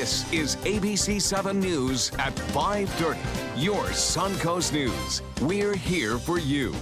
This is ABC7 News at 5:30. Your Suncoast News. We're here for you.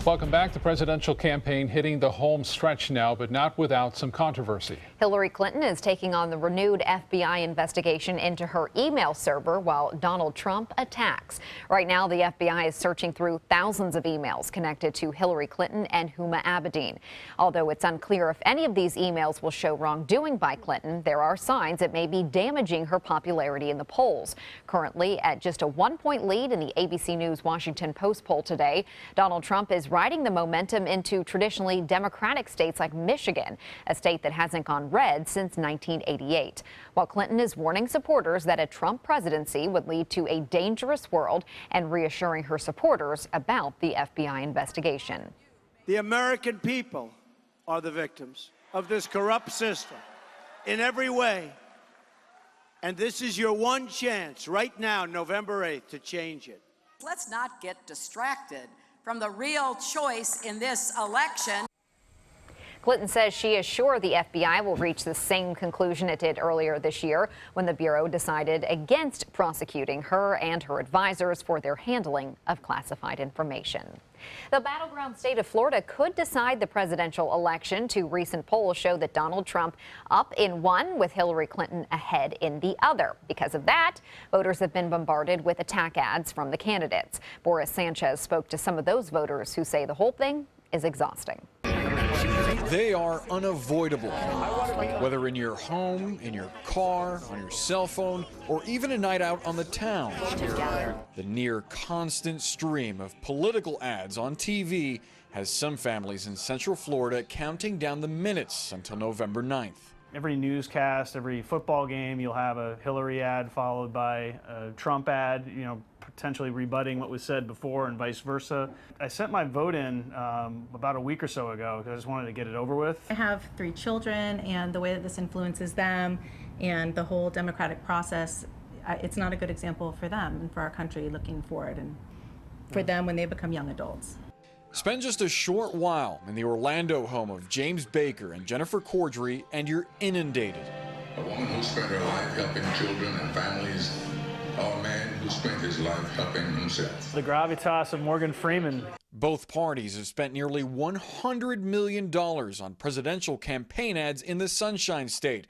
Welcome back. The presidential campaign hitting the home stretch now, but not without some controversy. Hillary Clinton is taking on the renewed FBI investigation into her email server while Donald Trump attacks. Right now, the FBI is searching through thousands of emails connected to Hillary Clinton and Huma Abedin. Although it's unclear if any of these emails will show wrongdoing by Clinton, there are signs it may be damaging her popularity in the polls. Currently at just a 1-point lead in the ABC News Washington Post poll today, Donald Trump is riding the momentum into traditionally Democratic states like Michigan, a state that hasn't gone red since 1988. While Clinton is warning supporters that a Trump presidency would lead to a dangerous world and reassuring her supporters about the FBI investigation. The American people are the victims of this corrupt system in every way. And this is your one chance right now, November 8th, to change it. Let's not get distracted from the real choice in this election. Clinton says she is sure the FBI will reach the same conclusion it did earlier this year when the Bureau decided against prosecuting her and her advisors for their handling of classified information. The battleground state of Florida could decide the presidential election. Two recent polls show that Donald Trump up in one with Hillary Clinton ahead in the other. Because of that, voters have been bombarded with attack ads from the candidates. Boris Sanchez spoke to some of those voters who say the whole thing is exhausting. They are unavoidable, whether in your home, in your car, on your cell phone, or even a night out on the town. The near constant stream of political ads on TV has some families in Central Florida counting down the minutes until November 9th. Every newscast, every football game, you'll have a Hillary ad followed by a Trump ad, potentially rebutting what was said before and vice versa. I sent my vote in about a week or so ago because I just wanted to get it over with. I have 3 children, and the way that this influences them and the whole democratic process, it's not a good example for them and for our country looking forward and for them when they become young adults. Spend just a short while in the Orlando home of James Baker and Jennifer Cordry, and you're inundated. A woman who spent her life helping children and families, or a man who spent his life helping himself. The gravitas of Morgan Freeman. Both parties have spent nearly $100 million on presidential campaign ads in the Sunshine State.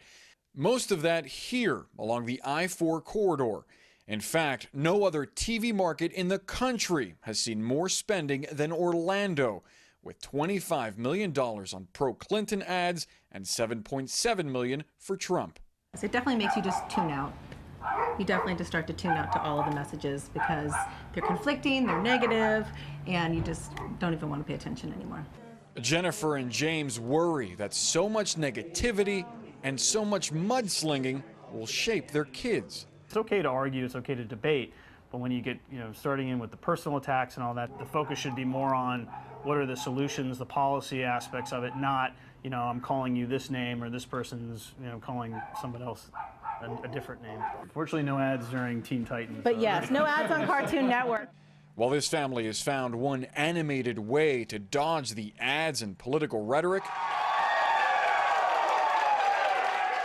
Most of that here along the I-4 corridor. In fact, no other TV market in the country has seen more spending than Orlando, with $25 million on pro-Clinton ads and $7.7 million for Trump. It definitely makes you just tune out. You definitely just start to tune out to all of the messages because they're conflicting, they're negative, and you just don't even want to pay attention anymore. Jennifer and James worry that so much negativity and so much mudslinging will shape their kids. It's okay to argue, it's okay to debate, but when you get, starting in with the personal attacks and all that, the focus should be more on what are the solutions, the policy aspects of it, not, I'm calling you this name or this person's, calling someone else a different name. Unfortunately, no ads during Teen Titans. But yes, no ads on Cartoon Network. While this family has found one animated way to dodge the ads and political rhetoric,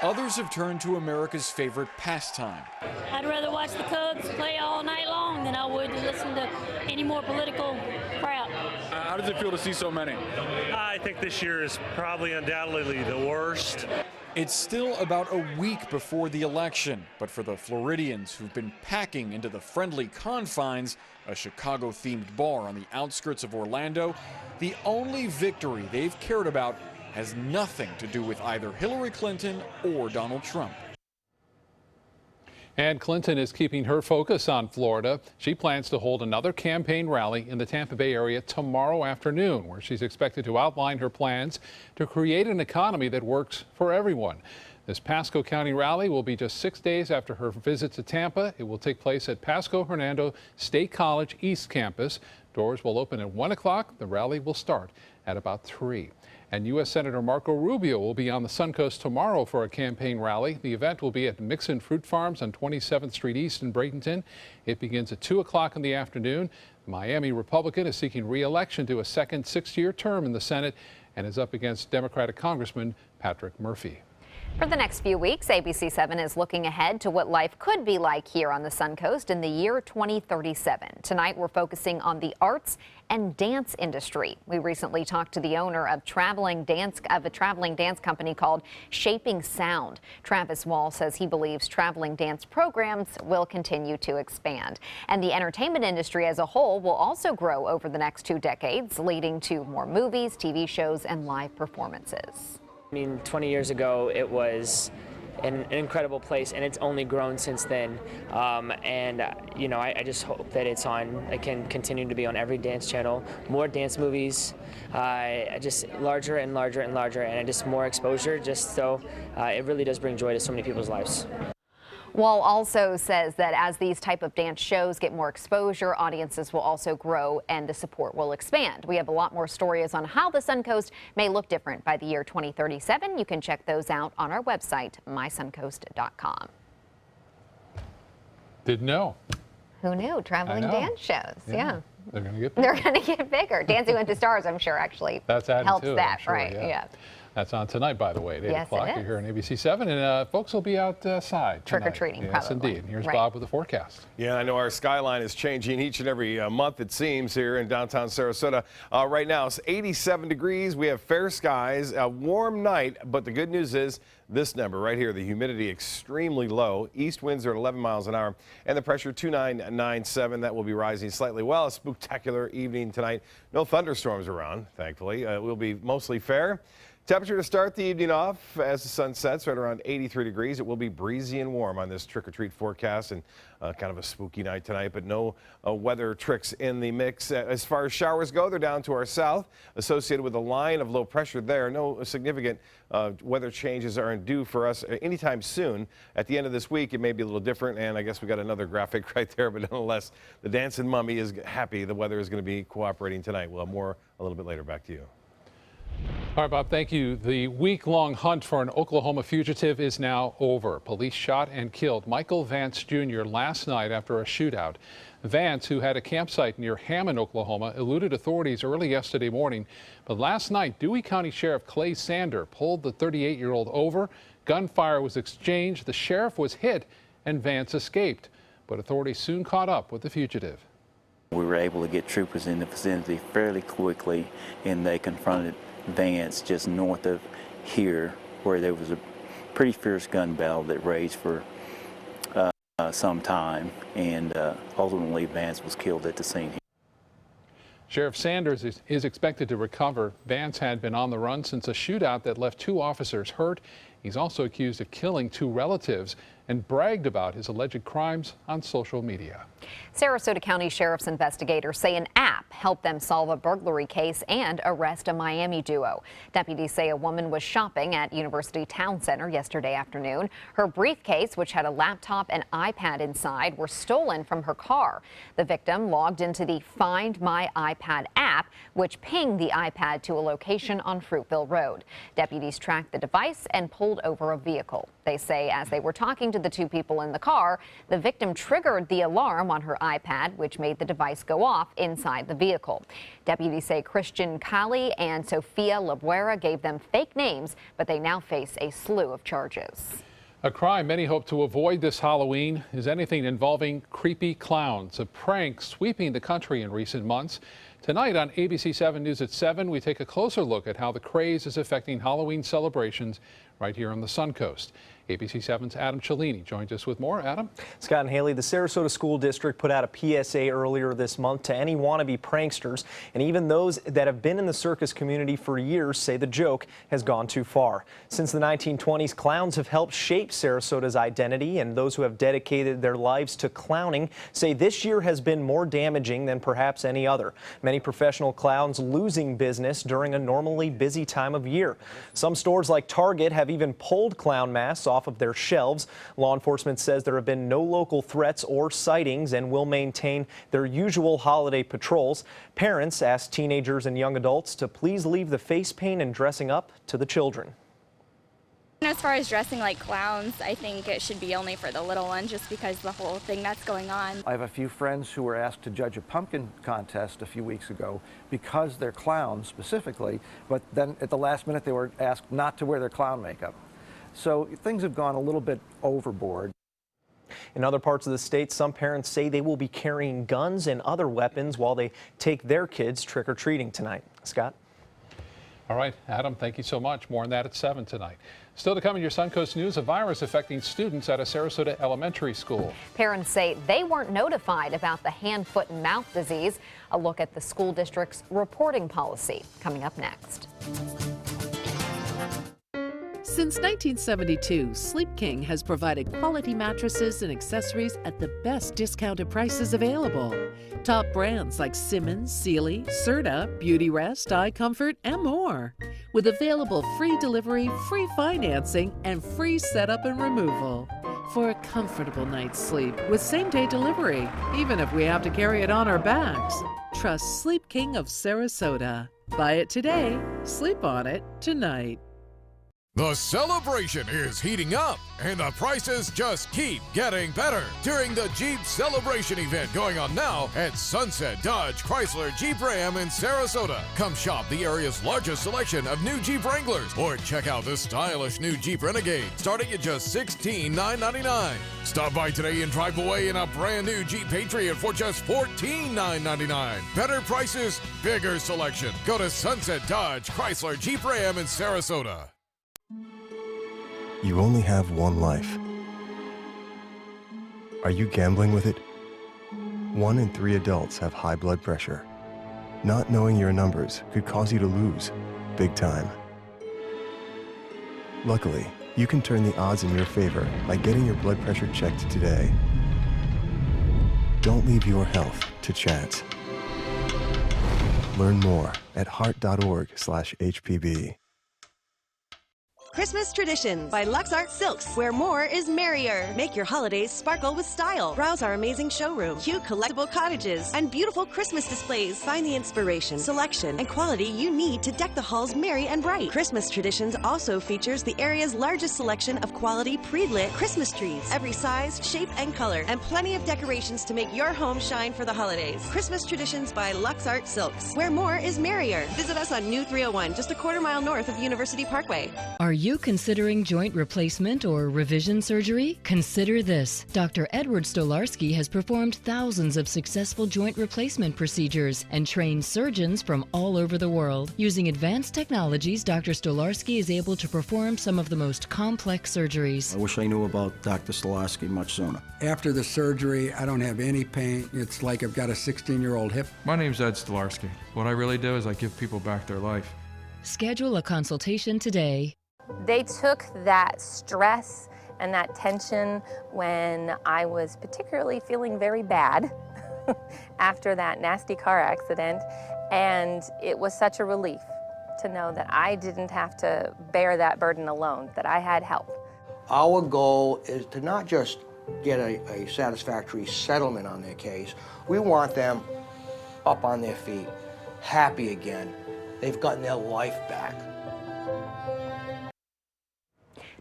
others have turned to America's favorite pastime. I'd rather watch the Cubs play all night long than I would to listen to any more political crap. How does it feel to see so many? I think this year is probably undoubtedly the worst. It's still about a week before the election, but for the Floridians who've been packing into the friendly confines, a Chicago-themed bar on the outskirts of Orlando, the only victory they've cared about has nothing to do with either Hillary Clinton or Donald Trump. And Clinton is keeping her focus on Florida. She plans to hold another campaign rally in the Tampa Bay area tomorrow afternoon, where she's expected to outline her plans to create an economy that works for everyone. This Pasco County rally will be just 6 days after her visit to Tampa. It will take place at Pasco Hernando State College East Campus. Doors will open at 1 o'clock. The rally will start at about 3. And U.S. Senator Marco Rubio will be on the Suncoast tomorrow for a campaign rally. The event will be at Mixon Fruit Farms on 27th Street East in Bradenton. It begins at 2 o'clock in the afternoon. The Miami Republican is seeking re-election to a second 6-year term in the Senate and is up against Democratic Congressman Patrick Murphy. For the next few weeks, ABC7 is looking ahead to what life could be like here on the Suncoast in the year 2037. Tonight, we're focusing on the arts and dance industry. We recently talked to the owner of a traveling dance company called Shaping Sound. Travis Wall says he believes traveling dance programs will continue to expand. And the entertainment industry as a whole will also grow over the next 2 decades, leading to more movies, TV shows, and live performances. I mean, 20 years ago, it was an incredible place, and it's only grown since then. You know, I just hope that it can continue to be on every dance channel, more dance movies, just larger and larger and larger, and just more exposure, just so it really does bring joy to so many people's lives. Wall also says that as these type of dance shows get more exposure, audiences will also grow and the support will expand. We have a lot more stories on how the Suncoast may look different by the year 2037. You can check those out on our website, mysuncoast.com. Didn't know. Who knew? Traveling dance shows. Yeah. They're going to get bigger. They're going to get bigger. Dancing with the Stars, I'm sure, actually helps that, sure, right? Yeah. That's on tonight, by the way, at 8 o'clock. You're here on ABC7, and folks will be outside trick-or-treating, yes, probably. Indeed. Here's Bob with the forecast. Yeah, I know our skyline is changing each and every month, it seems, here in downtown Sarasota. Right now, it's 87 degrees. We have fair skies, a warm night, but the good news is this number right here, the humidity extremely low. East winds are at 11 miles an hour, and the pressure 2997. That will be rising slightly. Well, a spectacular evening tonight. No thunderstorms around, thankfully. It will be mostly fair. Temperature to start the evening off as the sun sets right around 83 degrees. It will be breezy and warm on this trick-or-treat forecast, and kind of a spooky night tonight, but no weather tricks in the mix. As far as showers go, they're down to our south, associated with a line of low pressure there. No significant weather changes are due for us anytime soon. At the end of this week, it may be a little different, and I guess we got another graphic right there, but nonetheless, the dancing mummy is happy the weather is going to be cooperating tonight. We'll have more a little bit later. Back to you. All right, Bob, thank you. The week-long hunt for an Oklahoma fugitive is now over. Police shot and killed Michael Vance Jr. last night after a shootout. Vance, who had a campsite near Hammond, Oklahoma, eluded authorities early yesterday morning. But last night, Dewey County Sheriff Clay Sander pulled the 38-year-old over. Gunfire was exchanged, the sheriff was hit, and Vance escaped. But authorities soon caught up with the fugitive. We were able to get troopers in the vicinity fairly quickly, and they confronted Vance just north of here, where there was a pretty fierce gun battle that raged for some time, and ultimately Vance was killed at the scene. Sheriff Sanders is expected to recover. Vance had been on the run since a shootout that left 2 officers hurt. He's also accused of killing 2 relatives and bragged about his alleged crimes on social media. Sarasota County Sheriff's investigators say an app helped them solve a burglary case and arrest a Miami duo. Deputies say a woman was shopping at University Town Center yesterday afternoon. Her briefcase, which had a laptop and iPad inside, were stolen from her car. The victim logged into the Find My iPad app, which pinged the iPad to a location on Fruitville Road. Deputies tracked the device and pulled over a vehicle. They say as they were talking to the 2 people in the car, the victim triggered the alarm on her iPad, which made the device go off inside the vehicle. Deputies say Christian Kali and Sofia Labuera gave them fake names, but they now face a slew of charges. A crime many hope to avoid this Halloween is anything involving creepy clowns, a prank sweeping the country in recent months. Tonight on ABC7 News at 7, we take a closer look at how the craze is affecting Halloween celebrations right here on the Suncoast. ABC7's Adam Cellini joins us with more. Adam? Scott and Haley, the Sarasota School District put out a PSA earlier this month to any wannabe pranksters, and even those that have been in the circus community for years say the joke has gone too far. Since the 1920s, clowns have helped shape Sarasota's identity, and those who have dedicated their lives to clowning say this year has been more damaging than perhaps any other. Many professional clowns losing business during a normally busy time of year. Some stores like Target have even pulled clown masks off of their shelves. Law enforcement says there have been no local threats or sightings and will maintain their usual holiday patrols. Parents asked teenagers and young adults to please leave the face paint and dressing up to the children. As far as dressing like clowns, I think it should be only for the little ones, just because the whole thing that's going on. I have a few friends who were asked to judge a pumpkin contest a few weeks ago because they're clowns specifically, but then at the last minute they were asked not to wear their clown makeup. So things have gone a little bit overboard. In other parts of the state, some parents say they will be carrying guns and other weapons while they take their kids trick-or-treating tonight. Scott? All right, Adam, thank you so much. More on that at 7 tonight. Still to come in your Suncoast News, a virus affecting students at a Sarasota elementary school. Parents say they weren't notified about the hand, foot, and mouth disease. A look at the school district's reporting policy coming up next. Since 1972, Sleep King has provided quality mattresses and accessories at the best discounted prices available. Top brands like Simmons, Sealy, Serta, Beautyrest, iComfort, and more. With available free delivery, free financing, and free setup and removal. For a comfortable night's sleep with same-day delivery, even if we have to carry it on our backs. Trust Sleep King of Sarasota. Buy it today, sleep on it tonight. The celebration is heating up, and the prices just keep getting better during the Jeep Celebration event going on now at Sunset Dodge Chrysler Jeep Ram in Sarasota. Come shop the area's largest selection of new Jeep Wranglers, or check out the stylish new Jeep Renegade starting at just $16,999. Stop by today and drive away in a brand new Jeep Patriot for just $14,999. Better prices, bigger selection. Go to Sunset Dodge Chrysler Jeep Ram in Sarasota. You only have one life. Are you gambling with it? 1 in 3 adults have high blood pressure. Not knowing your numbers could cause you to lose, big time. Luckily, you can turn the odds in your favor by getting your blood pressure checked today. Don't leave your health to chance. Learn more at heart.org/HPB. Christmas Traditions by Lux Art Silks, where more is merrier. Make your holidays sparkle with style. Browse our amazing showroom, cute collectible cottages, and beautiful Christmas displays. Find the inspiration, selection, and quality you need to deck the halls merry and bright. Christmas Traditions also features the area's largest selection of quality pre-lit Christmas trees, every size, shape, and color, and plenty of decorations to make your home shine for the holidays. Christmas Traditions by Lux Art Silks, where more is merrier. Visit us on New 301, just a quarter-mile north of University Parkway. Are you considering joint replacement or revision surgery? Consider this. Dr. Edward Stolarski has performed thousands of successful joint replacement procedures and trained surgeons from all over the world. Using advanced technologies, Dr. Stolarski is able to perform some of the most complex surgeries. I wish I knew about Dr. Stolarski much sooner. After the surgery, I don't have any pain. It's like I've got a 16-year-old hip. My name's Ed Stolarski. What I really do is I give people back their life. Schedule a consultation today. They took that stress and that tension when I was particularly feeling very bad after that nasty car accident, and it was such a relief to know that I didn't have to bear that burden alone, that I had help. Our goal is to not just get a satisfactory settlement on their case. We want them up on their feet, happy again. They've gotten their life back.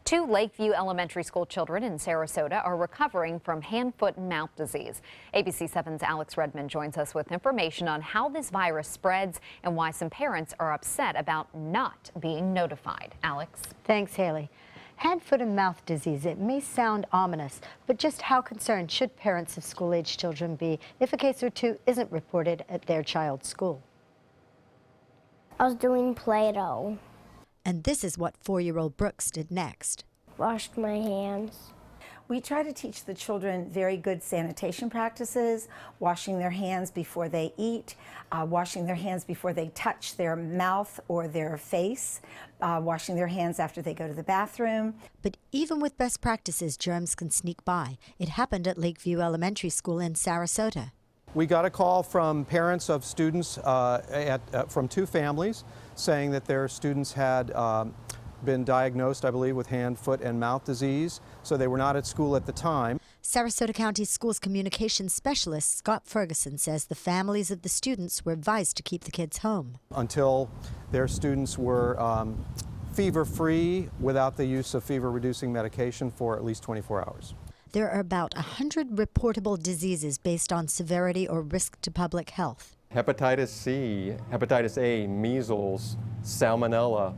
2 Lakeview Elementary School children in Sarasota are recovering from hand, foot, and mouth disease. ABC7's Alex Redmond joins us with information on how this virus spreads and why some parents are upset about not being notified. Alex. Thanks, Haley. Hand, foot, and mouth disease. It may sound ominous, but just how concerned should parents of school-age children be if a case or 2 isn't reported at their child's school? I was doing Play-Doh. And this is what 4-year-old Brooks did next. Washed my hands. We try to teach the children very good sanitation practices, washing their hands before they eat, washing their hands before they touch their mouth or their face, washing their hands after they go to the bathroom. But even with best practices, germs can sneak by. It happened at Lakeview Elementary School in Sarasota. We got a call from parents of students from 2 families saying that their students had been diagnosed, I believe, with hand, foot, and mouth disease, so they were not at school at the time. Sarasota County Schools communications specialist Scott Ferguson says the families of the students were advised to keep the kids home until their students were fever-free without the use of fever-reducing medication for at least 24 hours. There are about 100 reportable diseases based on severity or risk to public health. Hepatitis C, hepatitis A, measles, salmonella,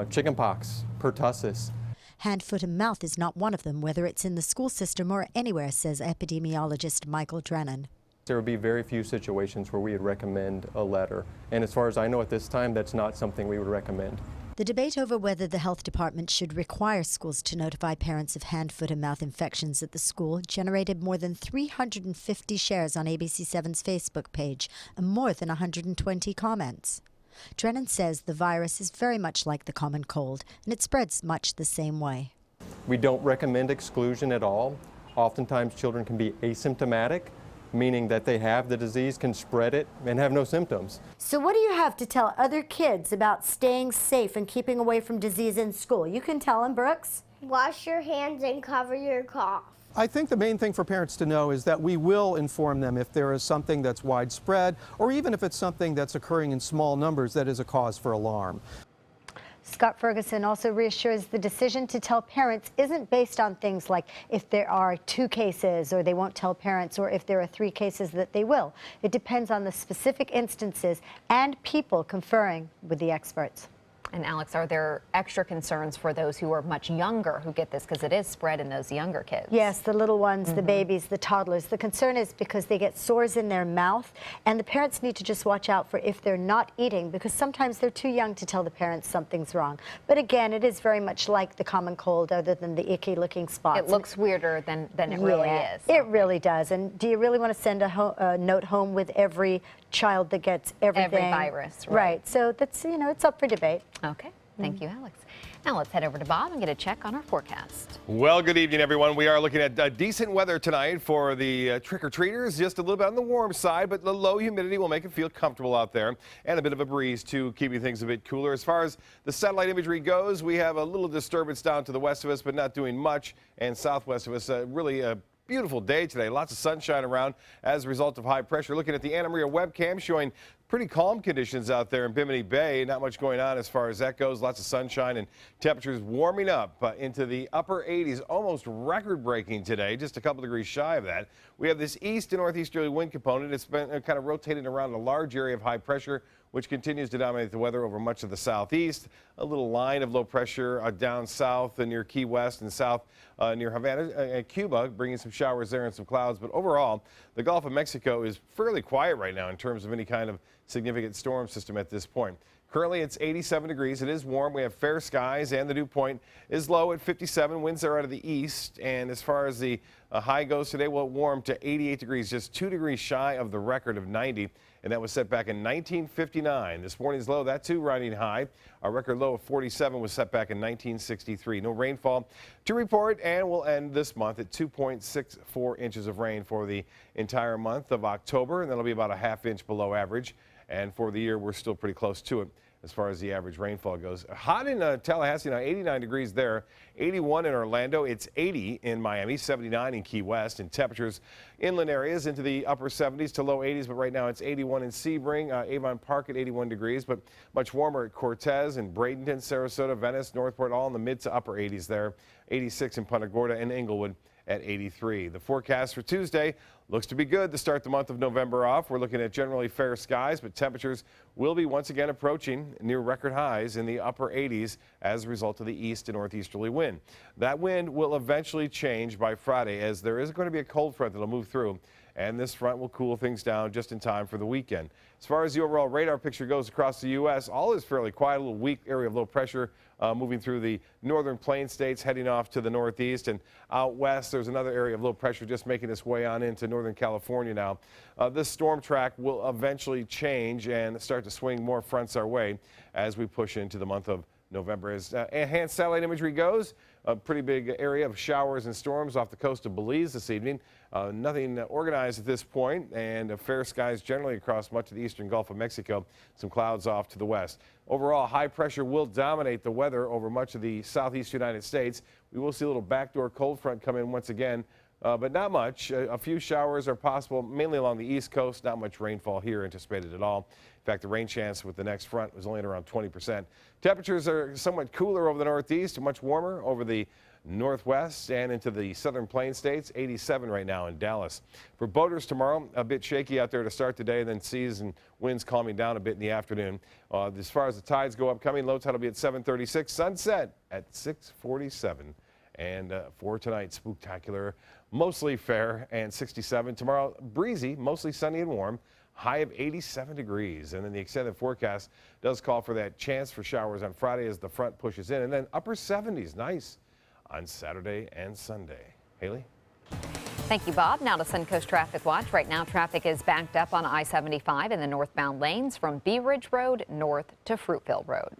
chickenpox, pertussis. Hand, foot, and mouth is not one of them, whether it's in the school system or anywhere, says epidemiologist Michael Drennan. There would be very few situations where we would recommend a letter. And as far as I know at this time, that's not something we would recommend. The debate over whether the health department should require schools to notify parents of hand, foot, and mouth infections at the school generated more than 350 shares on ABC7's Facebook page and more than 120 comments. Drennan says the virus is very much like the common cold, and it spreads much the same way. We don't recommend exclusion at all. Oftentimes children can be asymptomatic, meaning that they have the disease, can spread it, and have no symptoms. So what do you have to tell other kids about staying safe and keeping away from disease in school? You can tell them, Brooks. Wash your hands and cover your cough. I think the main thing for parents to know is that we will inform them if there is something that's widespread, or even if it's something that's occurring in small numbers that is a cause for alarm. Scott Ferguson also reassures the decision to tell parents isn't based on things like if there are 2 cases or they won't tell parents, or if there are 3 cases that they will. It depends on the specific instances and people conferring with the experts. And Alex, are there extra concerns for those who are much younger who get this, because it is spread in those younger kids? Yes, the little ones, the babies, the toddlers. The concern is because they get sores in their mouth, and the parents need to just watch out for if they're not eating, because sometimes they're too young to tell the parents something's wrong. But again, it is very much like the common cold, other than the icky looking spots. It looks weirder than it really is. It really does. And do you really want to send a note home with every child that gets everything? Every virus, right. So that's, you know, it's up for debate. Okay. Thank you, Alex. Now let's head over to Bob and get a check on our forecast. Well, good evening, everyone. We are looking at decent weather tonight for the trick-or-treaters. Just a little bit on the warm side, but the low humidity will make it feel comfortable out there, and a bit of a breeze to keeping things a bit cooler. As far as the satellite imagery goes, we have a little disturbance down to the west of us, but not doing much, and southwest of us. Really a beautiful day today. Lots of sunshine around as a result of high pressure. Looking at the Anna Maria webcam showing pretty calm conditions out there in Bimini Bay. Not much going on as far as that goes. Lots of sunshine and temperatures warming up into the upper 80s, almost record-breaking today, just a couple degrees shy of that. We have this east to northeasterly wind component. It's been kind of rotating around a large area of high pressure, which continues to dominate the weather over much of the southeast. A little line of low pressure down south near Key West and south near Havana and Cuba, bringing some showers there and some clouds. But overall, the Gulf of Mexico is fairly quiet right now in terms of any kind of significant storm system at this point. Currently, it's 87 degrees. It is warm. We have fair skies, and the dew point is low at 57. Winds are out of the east. And as far as the high goes today, well, it warmed to 88 degrees, just 2 degrees shy of the record of 90. And that was set back in 1959. This morning's low, that too riding high. Our record low of 47 was set back in 1963. No rainfall to report, and we'll end this month at 2.64 inches of rain for the entire month of October, and that'll be about a ½ inch below average. And for the year, we're still pretty close to it as far as the average rainfall goes. Hot in Tallahassee now, 89 degrees there, 81 in Orlando, it's 80 in Miami, 79 in Key West, and temperatures inland areas into the upper 70s to low 80s, but right now it's 81 in Sebring, Avon Park at 81 degrees, but much warmer at Cortez and Bradenton, Sarasota, Venice, Northport, all in the mid to upper 80s there, 86 in Punta Gorda and Inglewood at 83. The forecast for Tuesday looks to be good to start the month of November off. We're looking at generally fair skies, but temperatures will be once again approaching near record highs in the upper 80s as a result of the east and northeasterly wind. That wind will eventually change by Friday, as there is going to be a cold front that will move through, and this front will cool things down just in time for the weekend. As far as the overall radar picture goes across the U.S., all is fairly quiet. A little weak area of low pressure moving through the northern plain states, heading off to the northeast, and out west there's another area of low pressure just making its way on into northern California now. This storm track will eventually change and start to swing more fronts our way as we push into the month of November. As enhanced satellite imagery goes, a pretty big area of showers and storms off the coast of Belize this evening. Nothing organized at this point, and fair skies generally across much of the eastern Gulf of Mexico. Some clouds off to the west. Overall, high pressure will dominate the weather over much of the southeast United States. We will see a little backdoor cold front come in once again, but not much. A few showers are possible, mainly along the east coast. Not much rainfall here anticipated at all. In fact, the rain chance with the next front was only at around 20%. Temperatures are somewhat cooler over the northeast, much warmer over the northwest and into the southern plains states. 87 right now in Dallas. For boaters tomorrow, a bit shaky out there to start the day, then seas and winds calming down a bit in the afternoon. As far as the tides go upcoming, low tide will be at 7:36, sunset at 6:47. And for tonight, spooktacular, mostly fair, and 67. Tomorrow, breezy, mostly sunny and warm, high of 87 degrees. And then the extended forecast does call for that chance for showers on Friday as the front pushes in. And then upper 70s, nice, on Saturday and Sunday. Haley? Thank you, Bob. Now to Suncoast Traffic Watch. Right now, traffic is backed up on I-75 in the northbound lanes from Bee Ridge Road north to Fruitville Road.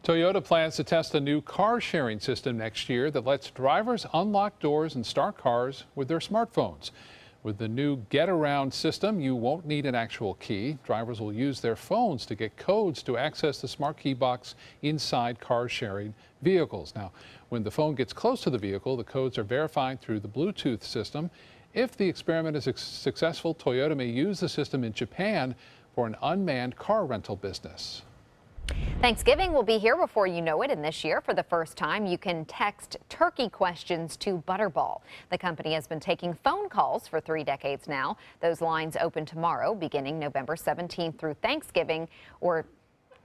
Toyota plans to test a new car-sharing system next year that lets drivers unlock doors and start cars with their smartphones. With the new get-around system, you won't need an actual key. Drivers will use their phones to get codes to access the smart key box inside car-sharing vehicles. Now, when the phone gets close to the vehicle, the codes are verified through the Bluetooth system. If the experiment is successful, Toyota may use the system in Japan for an unmanned car rental business. Thanksgiving will be here before you know it, and this year, for the first time, you can text turkey questions to Butterball. The company has been taking phone calls for 3 decades now. Those lines open tomorrow, beginning November 17th through Thanksgiving, or,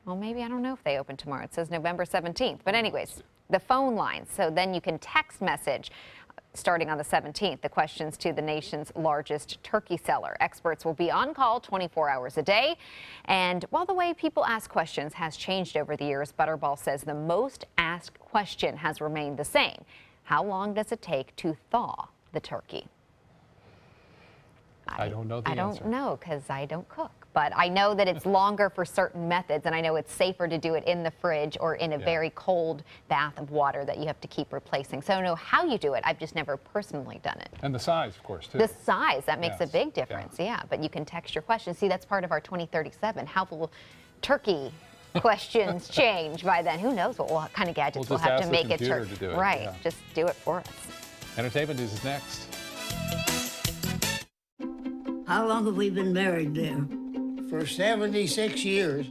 well, maybe I don't know if they open tomorrow. It says November 17th, but anyways, the phone lines. So then you can text message starting on the 17th, the questions to the nation's largest turkey seller. Experts will be on call 24 hours a day. And while the way people ask questions has changed over the years, Butterball says the most asked question has remained the same. How long does it take to thaw the turkey? I don't know the answer. I don't know because I don't cook. But I know that it's longer for certain methods, and I know it's safer to do it in the fridge or in a very cold bath of water that you have to keep replacing. So I don't know how you do it. I've just never personally done it. And the size, of course, too. The size, that makes a big difference, but you can text your questions. See, that's part of our 2037. How will turkey questions change by then? Who knows what kind of gadgets we'll have to make it turkey. Right, just do it for us. Entertainment News is next. How long have we been married, dear? For 76 years.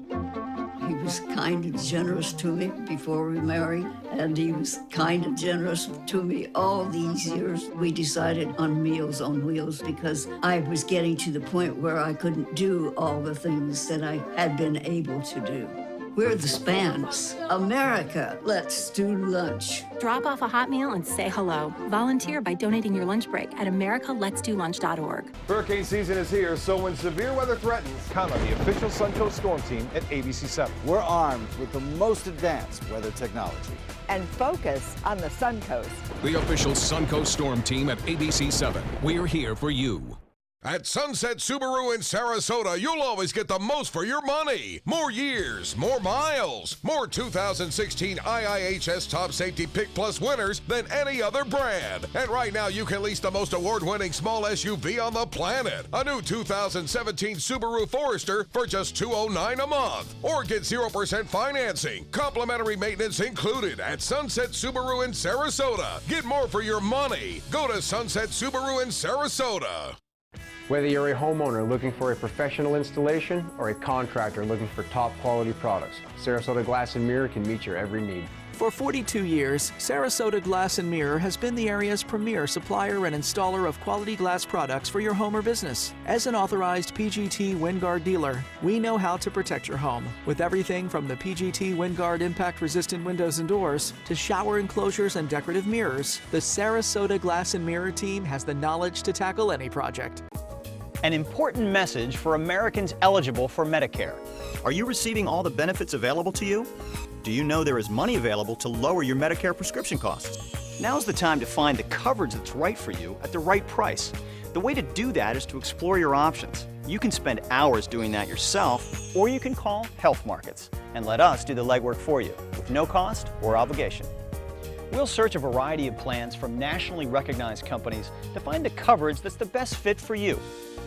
He was kind and generous to me before we married, and he was kind and generous to me all these years. We decided on Meals on Wheels because I was getting to the point where I couldn't do all the things that I had been able to do. We're the Spans. America, let's do lunch. Drop off a hot meal and say hello. Volunteer by donating your lunch break at americaletsdolunch.org. Hurricane season is here, so when severe weather threatens, count on the official Suncoast Storm Team at ABC7. We're armed with the most advanced weather technology. And focus on the Suncoast. The official Suncoast Storm Team at ABC7. We're here for you. At Sunset Subaru in Sarasota, you'll always get the most for your money. More years, more miles, more 2016 IIHS Top Safety Pick Plus winners than any other brand. And right now, you can lease the most award-winning small SUV on the planet. A new 2017 Subaru Forester for just $209 a month. Or get 0% financing. Complimentary maintenance included at Sunset Subaru in Sarasota. Get more for your money. Go to Sunset Subaru in Sarasota. Whether you're a homeowner looking for a professional installation or a contractor looking for top quality products, Sarasota Glass and Mirror can meet your every need. For 42 years, Sarasota Glass and Mirror has been the area's premier supplier and installer of quality glass products for your home or business. As an authorized PGT WindGuard dealer, we know how to protect your home with everything from the PGT WindGuard impact-resistant windows and doors to shower enclosures and decorative mirrors. The Sarasota Glass and Mirror team has the knowledge to tackle any project. An important message for Americans eligible for Medicare. Are you receiving all the benefits available to you? Do you know there is money available to lower your Medicare prescription costs? Now's the time to find the coverage that's right for you at the right price. The way to do that is to explore your options. You can spend hours doing that yourself, or you can call Health Markets and let us do the legwork for you with no cost or obligation. We'll search a variety of plans from nationally recognized companies to find the coverage that's the best fit for you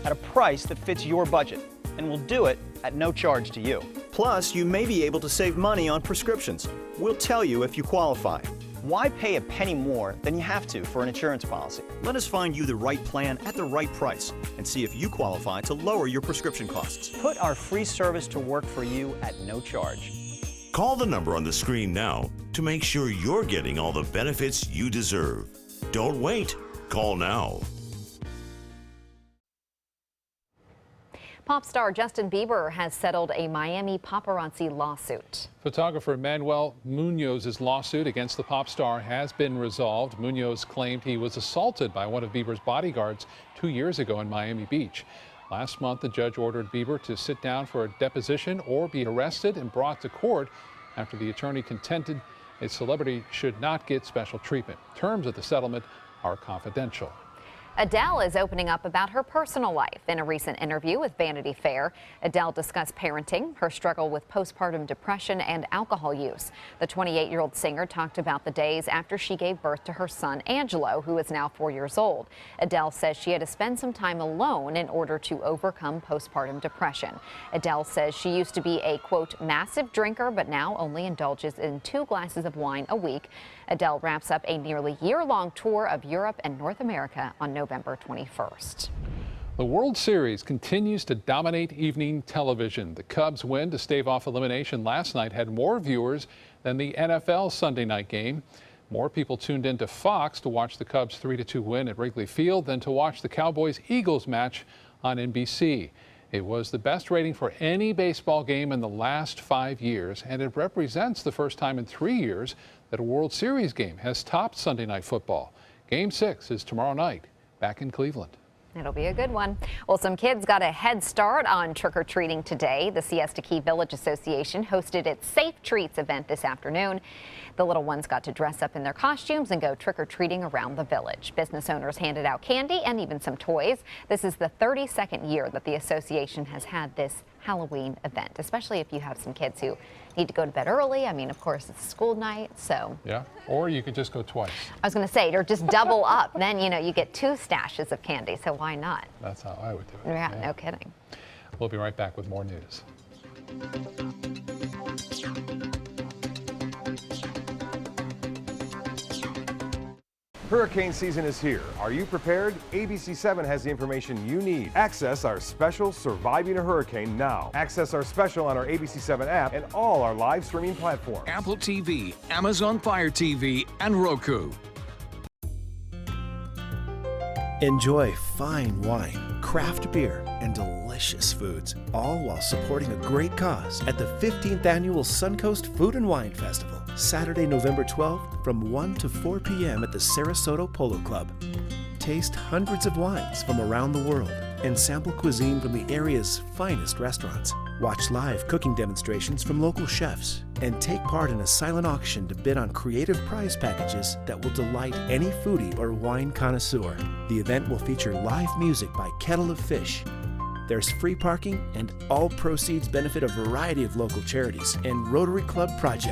at a price that fits your budget, and we'll do it at no charge to you. Plus, you may be able to save money on prescriptions. We'll tell you if you qualify. Why pay a penny more than you have to for an insurance policy? Let us find you the right plan at the right price and see if you qualify to lower your prescription costs. Put our free service to work for you at no charge. Call the number on the screen now to make sure you're getting all the benefits you deserve. Don't wait. Call now. Pop star Justin Bieber has settled a Miami paparazzi lawsuit. Photographer Manuel Munoz's lawsuit against the pop star has been resolved. Munoz claimed he was assaulted by one of Bieber's bodyguards 2 years ago in Miami Beach. Last month, the judge ordered Bieber to sit down for a deposition or be arrested and brought to court after the attorney contended a celebrity should not get special treatment. Terms of the settlement are confidential. Adele is opening up about her personal life. In a recent interview with Vanity Fair, Adele discussed parenting, her struggle with postpartum depression, and alcohol use. The 28-year-old singer talked about the days after she gave birth to her son, Angelo, who is now 4 years old. Adele says she had to spend some time alone in order to overcome postpartum depression. Adele says she used to be a, quote, massive drinker, but now only indulges in 2 glasses of wine a week. Adele wraps up a nearly year-long tour of Europe and North America on November 21st. The World Series continues to dominate evening television. The Cubs' win to stave off elimination last night had more viewers than the NFL Sunday night game. More people tuned into Fox to watch the Cubs' 3-2 win at Wrigley Field than to watch the Cowboys-Eagles match on NBC. It was the best rating for any baseball game in the last 5 years, and it represents the first time in 3 years that a World Series game has topped Sunday Night Football. Game 6 is tomorrow night, back in Cleveland. It'll be a good one. Well, some kids got a head start on trick-or-treating today. The Siesta Key Village Association hosted its Safe Treats event this afternoon. The little ones got to dress up in their costumes and go trick-or-treating around the village. Business owners handed out candy and even some toys. This is the 32nd year that the association has had this Halloween event, especially if you have some kids who need to go to bed early. I mean, of course, it's school night, so. Yeah, or you could just go twice. I was going to say, or just double up. Then, you know, you get 2 stashes of candy, so why not? That's how I would do it. Yeah, no kidding. We'll be right back with more news. Hurricane season is here. Are you prepared? ABC7 has the information you need. Access our special Surviving a Hurricane now. Access our special on our ABC7 app and all our live streaming platforms. Apple TV, Amazon Fire TV, and Roku. Enjoy fine wine, craft beer, and delicious foods, all while supporting a great cause at the 15th Annual Suncoast Food and Wine Festival, Saturday, November 12th from 1 to 4 p.m. at the Sarasota Polo Club. Taste hundreds of wines from around the world and sample cuisine from the area's finest restaurants. Watch live cooking demonstrations from local chefs and take part in a silent auction to bid on creative prize packages that will delight any foodie or wine connoisseur. The event will feature live music by Kettle of Fish. There's free parking, and all proceeds benefit a variety of local charities and Rotary Club projects.